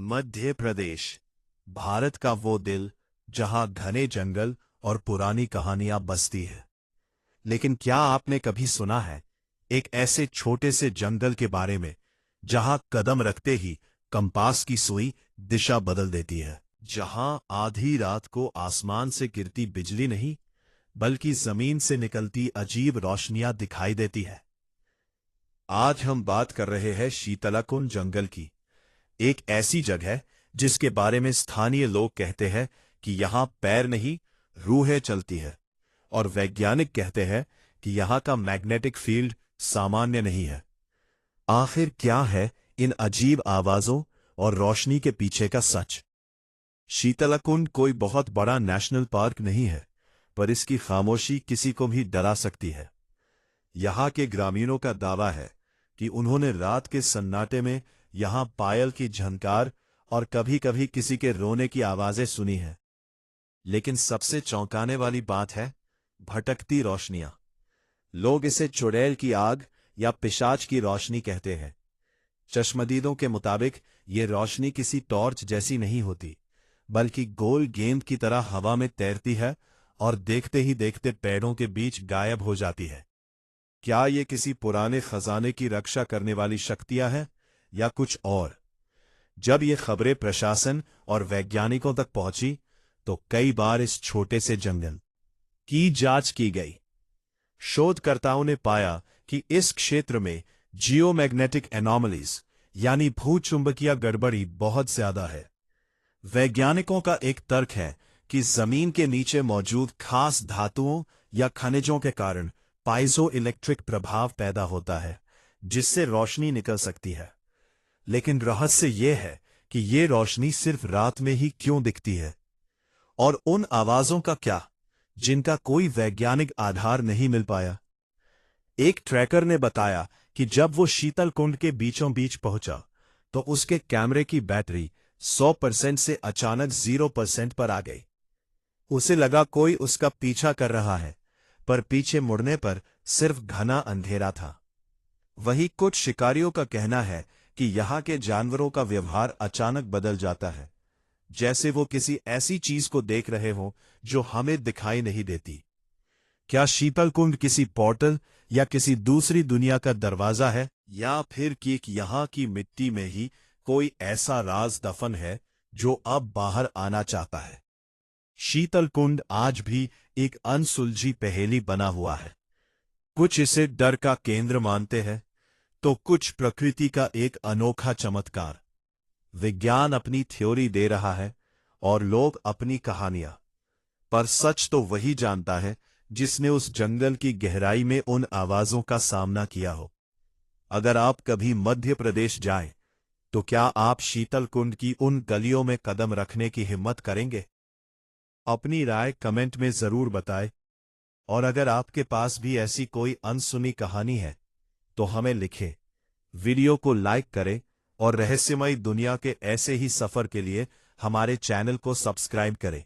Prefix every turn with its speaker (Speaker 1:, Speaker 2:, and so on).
Speaker 1: मध्य प्रदेश भारत का वो दिल जहां घने जंगल और पुरानी कहानियां बसती है। लेकिन क्या आपने कभी सुना है एक ऐसे छोटे से जंगल के बारे में जहां कदम रखते ही कंपास की सुई दिशा बदल देती है, जहां आधी रात को आसमान से गिरती बिजली नहीं बल्कि जमीन से निकलती अजीब रोशनियां दिखाई देती है। आज हम बात कर रहे हैं शीतलाकुंड जंगल की, एक ऐसी जगह जिसके बारे में स्थानीय लोग कहते हैं कि यहां पैर नहीं रूहें चलती है, और वैज्ञानिक कहते हैं कि यहां का मैग्नेटिक फील्ड सामान्य नहीं है। आखिर क्या है इन अजीब आवाजों और रोशनी के पीछे का सच? शीतलाकुंड कोई बहुत बड़ा नेशनल पार्क नहीं है, पर इसकी खामोशी किसी को भी डरा सकती है। यहां के ग्रामीणों का दावा है कि उन्होंने रात के सन्नाटे में यहां पायल की झनकार और कभी कभी किसी के रोने की आवाजें सुनी हैं। लेकिन सबसे चौंकाने वाली बात है भटकती रोशनियां। लोग इसे चुड़ैल की आग या पिशाच की रोशनी कहते हैं। चश्मदीदों के मुताबिक ये रोशनी किसी टॉर्च जैसी नहीं होती, बल्कि गोल गेंद की तरह हवा में तैरती है और देखते ही देखते पेड़ों के बीच गायब हो जाती है। क्या ये किसी पुराने खजाने की रक्षा करने वाली शक्तियां हैं या कुछ और? जब ये खबरें प्रशासन और वैज्ञानिकों तक पहुंची तो कई बार इस छोटे से जंगल की जांच की गई। शोधकर्ताओं ने पाया कि इस क्षेत्र में जियोमैग्नेटिक एनॉमलीज यानी भूचुंबकीय गड़बड़ी बहुत ज्यादा है। वैज्ञानिकों का एक तर्क है कि जमीन के नीचे मौजूद खास धातुओं या खनिजों के कारण पाइजो इलेक्ट्रिक प्रभाव पैदा होता है, जिससे रोशनी निकल सकती है। लेकिन रहस्य यह है कि ये रोशनी सिर्फ रात में ही क्यों दिखती है, और उन आवाजों का क्या जिनका कोई वैज्ञानिक आधार नहीं मिल पाया। एक ट्रैकर ने बताया कि जब वो शीतलकुंड के बीचों बीच पहुंचा तो उसके कैमरे की बैटरी 100% से अचानक 0% पर आ गई। उसे लगा कोई उसका पीछा कर रहा है, पर पीछे मुड़ने पर सिर्फ घना अंधेरा था। वहीं कुछ शिकारियों का कहना है कि यहां के जानवरों का व्यवहार अचानक बदल जाता है, जैसे वो किसी ऐसी चीज को देख रहे हों जो हमें दिखाई नहीं देती। क्या शीतलकुंड किसी पोर्टल या किसी दूसरी दुनिया का दरवाजा है, या फिर कि यहां की मिट्टी में ही कोई ऐसा राज दफन है जो अब बाहर आना चाहता है? शीतलकुंड आज भी एक अनसुलझी पहेली बना हुआ है। कुछ इसे डर का केंद्र मानते हैं, तो कुछ प्रकृति का एक अनोखा चमत्कार। विज्ञान अपनी थ्योरी दे रहा है और लोग अपनी कहानियां, पर सच तो वही जानता है जिसने उस जंगल की गहराई में उन आवाजों का सामना किया हो। अगर आप कभी मध्य प्रदेश जाएं, तो क्या आप शीतलकुंड की उन गलियों में कदम रखने की हिम्मत करेंगे? अपनी राय कमेंट में जरूर बताएं, और अगर आपके पास भी ऐसी कोई अनसुनी कहानी है तो हमें लिखें। वीडियो को लाइक करें और रहस्यमयी दुनिया के ऐसे ही सफर के लिए हमारे चैनल को सब्सक्राइब करें।